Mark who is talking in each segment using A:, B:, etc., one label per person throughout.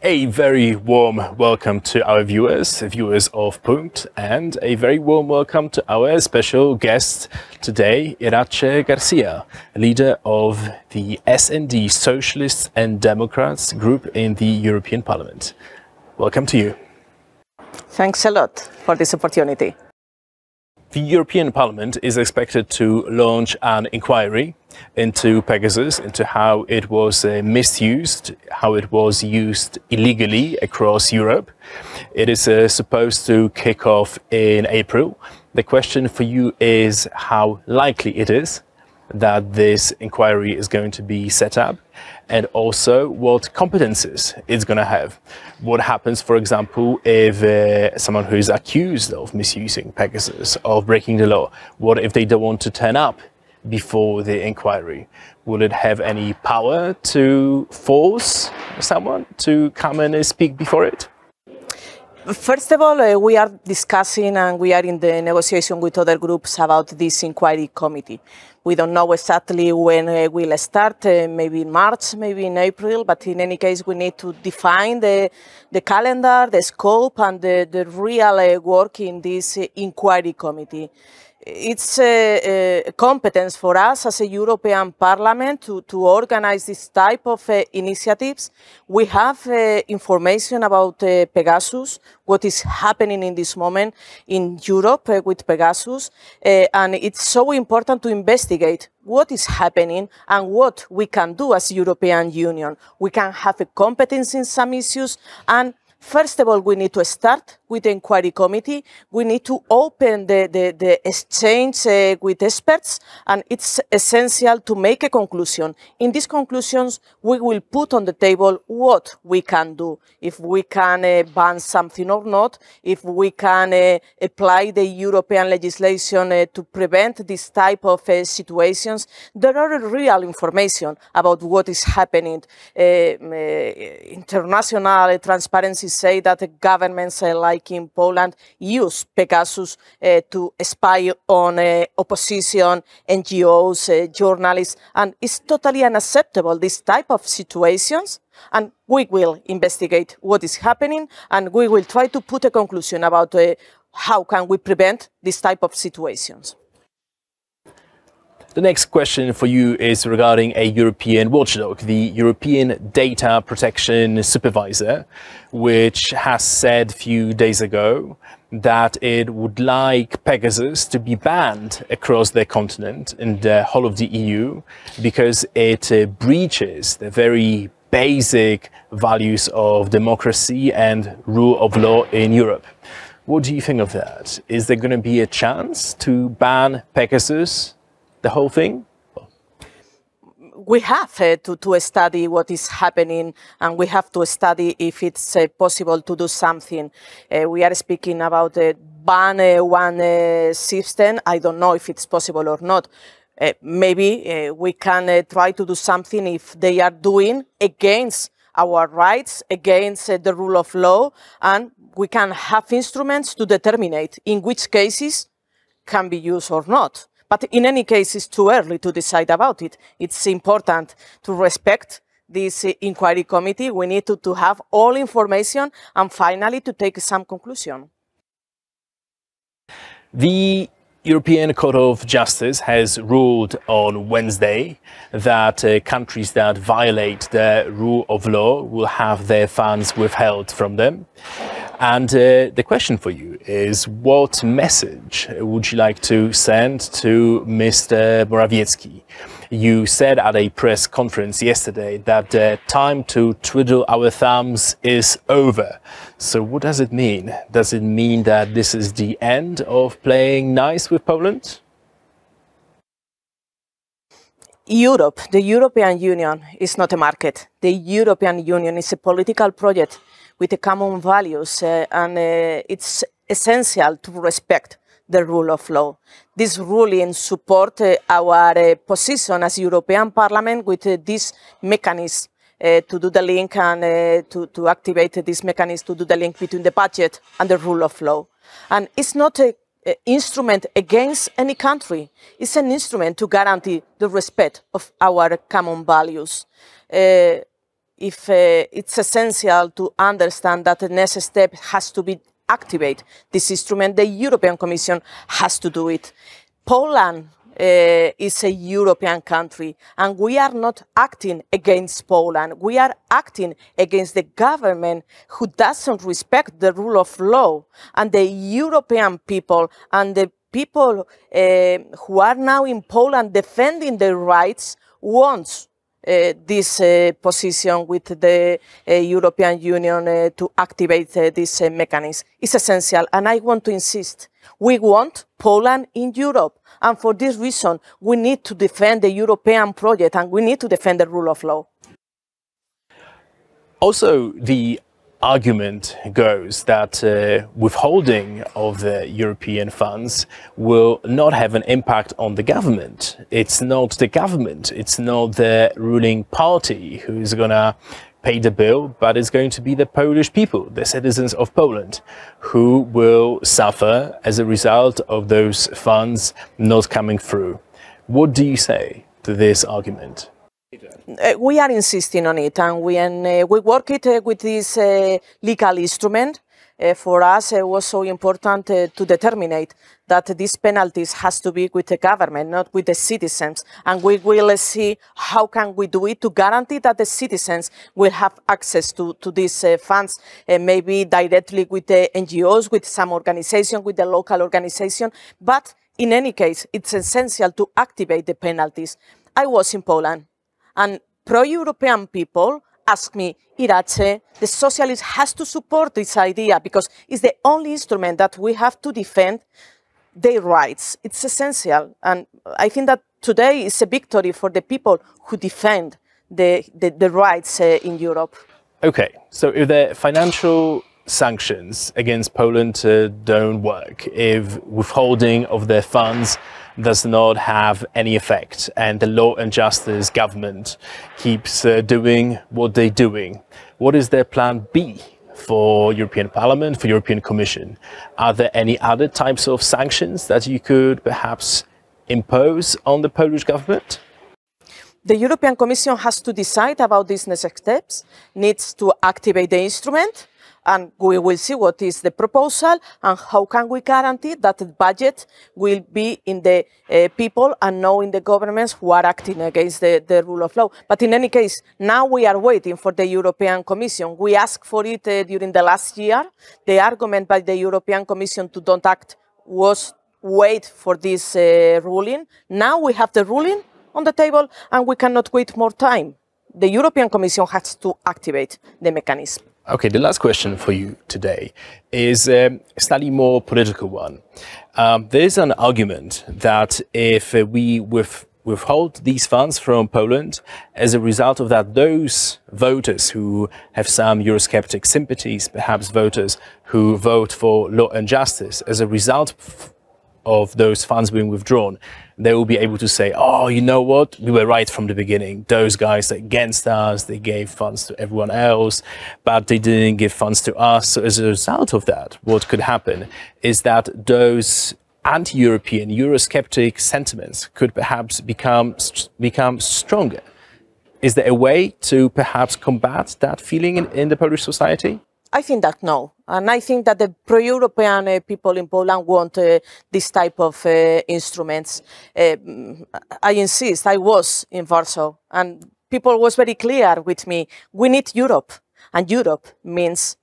A: A very warm welcome to our viewers of Punkt, and a very warm welcome to our special guest today, Iratxe García, leader of the S&D Socialists and Democrats group in the European Parliament. Welcome to you.
B: Thanks a lot for this opportunity.
A: The European Parliament is expected to launch an inquiry into Pegasus, into how it was misused, how it was used illegally across Europe. It is supposed to kick off in April. The question for you is how likely it is that this inquiry is going to be set up, and also what competences it's going to have. What happens, for example, if someone who is accused of misusing Pegasus, of breaking the law, what if they don't want to turn up before the inquiry? Will it have any power to force someone to come and speak before it?
B: First of all, we are discussing and we are in the negotiation with other groups about this inquiry committee. We don't know exactly when it will start, maybe in March, maybe in April, but in any case we need to define the calendar, the scope and the real work in this inquiry committee. It's a competence for us as a European Parliament to organize this type of initiatives. We have information about Pegasus, what is happening in this moment in Europe with Pegasus, and it's so important to investigate what is happening and what we can do as European Union. We can have a competence in some issues, and first of all, we need to start with the inquiry committee. We need to open the exchange with experts, and it's essential to make a conclusion. In these conclusions, we will put on the table what we can do, if we can ban something or not, if we can apply the European legislation to prevent this type of situations. There are real information about what is happening. International transparency say that governments like in Poland use Pegasus to spy on opposition, NGOs, journalists, and it's totally unacceptable, this type of situations. And we will investigate what is happening, and we will try to put a conclusion about how can we prevent this type of situations.
A: The next question for you is regarding a European watchdog, the European Data Protection Supervisor, which has said a few days ago that it would like Pegasus to be banned across the continent and the whole of the EU because it breaches the very basic values of democracy and rule of law in Europe. What do you think of that? Is there going to be a chance to ban Pegasus? The whole thing?
B: We have to study what is happening, and we have to study if it's possible to do something. We are speaking about ban one system. I don't know if it's possible or not. Maybe we can try to do something if they are doing against our rights, against the rule of law, and we can have instruments to determine in which cases can be used or not. But in any case, it's too early to decide about it. It's important to respect this inquiry committee. We need to have all information and finally to take some conclusion.
A: The European Court of Justice has ruled on Wednesday that countries that violate the rule of law will have their funds withheld from them. And the question for you is, what message would you like to send to Mr. Morawiecki? You said at a press conference yesterday that the time to twiddle our thumbs is over. So what does it mean? Does it mean that this is the end of playing nice with Poland?
B: Europe, the European Union, is not a market. The European Union is a political project with common values, and it's essential to respect the rule of law. This ruling supports our position as European Parliament with this mechanism to do the link and to activate this mechanism to do the link between the budget and the rule of law. And it's not an instrument against any country. It's an instrument to guarantee the respect of our common values. It's essential to understand that the next step has to be activate this instrument. The European Commission has to do it. Poland is a European country, and we are not acting against Poland. We are acting against the government who doesn't respect the rule of law, and the European people and the people who are now in Poland defending their rights want this position with the European Union to activate this mechanism. It's essential, and I want to insist. We want Poland in Europe, and for this reason, we need to defend the European project, and we need to defend the rule of law.
A: Also, the argument goes that withholding of the European funds will not have an impact on the government. It's not the government, it's not the ruling party who is going to pay the bill, but it's going to be the Polish people, the citizens of Poland, who will suffer as a result of those funds not coming through. What do you say to this argument?
B: We are insisting on it, and we work it with this legal instrument. For us, it was so important to determine that these penalties has to be with the government, not with the citizens. And we will see how can we do it to guarantee that the citizens will have access to these funds, maybe directly with the NGOs, with some organization, with the local organization. But in any case, it's essential to activate the penalties. I was in Poland, and pro-European people asked me, Iratxe, the socialists has to support this idea because it's the only instrument that we have to defend their rights. It's essential. And I think that today is a victory for the people who defend the rights in Europe.
A: Okay, so if the financial sanctions against Poland don't work, if withholding of their funds does not have any effect and the Law and Justice government keeps doing what they're doing, what is their plan B for European Parliament, for European Commission? Are there any other types of sanctions that you could perhaps impose on the Polish government?
B: The European Commission has to decide about these next steps, needs to activate the instrument, and we will see what is the proposal and how can we guarantee that the budget will be in the people and not in the governments who are acting against the rule of law. But in any case, now we are waiting for the European Commission. We asked for it during the last year. The argument by the European Commission to don't act was wait for this ruling. Now we have the ruling on the table and we cannot wait more time. The European Commission has to activate the mechanism.
A: Okay, the last question for you today is a slightly more political one. There's an argument that if we withhold these funds from Poland, as a result of that, those voters who have some Eurosceptic sympathies, perhaps voters who vote for law and justice, as a result of those funds being withdrawn, they will be able to say, oh, you know what, we were right from the beginning. Those guys are against us, they gave funds to everyone else, but they didn't give funds to us. So as a result of that, what could happen is that those anti-European, Eurosceptic sentiments could perhaps become stronger. Is there a way to perhaps combat that feeling in the Polish society?
B: I think that no. And I think that the pro-European people in Poland want this type of instruments. I insist, I was in Warsaw and people was very clear with me, we need Europe. And Europe means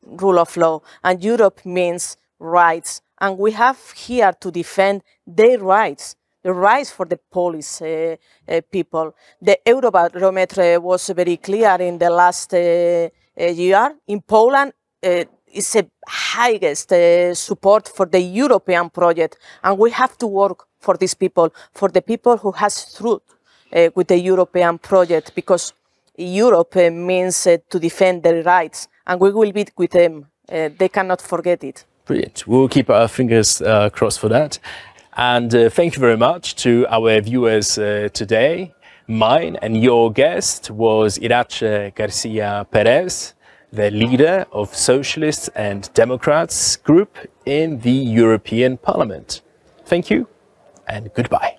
B: rule of law. And Europe means rights. And we have here to defend their rights. The rights for the Polish people. The Eurobarometer was very clear in the last year. In Poland, is the highest support for the European project. And we have to work for these people, for the people who has truth with the European project, because Europe means to defend their rights. And we will be with them. They cannot forget it.
A: Brilliant. We'll keep our fingers crossed for that. And thank you very much to our viewers today. Mine and your guest was Iratxe García Pérez, the leader of Socialists and Democrats group in the European Parliament. Thank you and goodbye.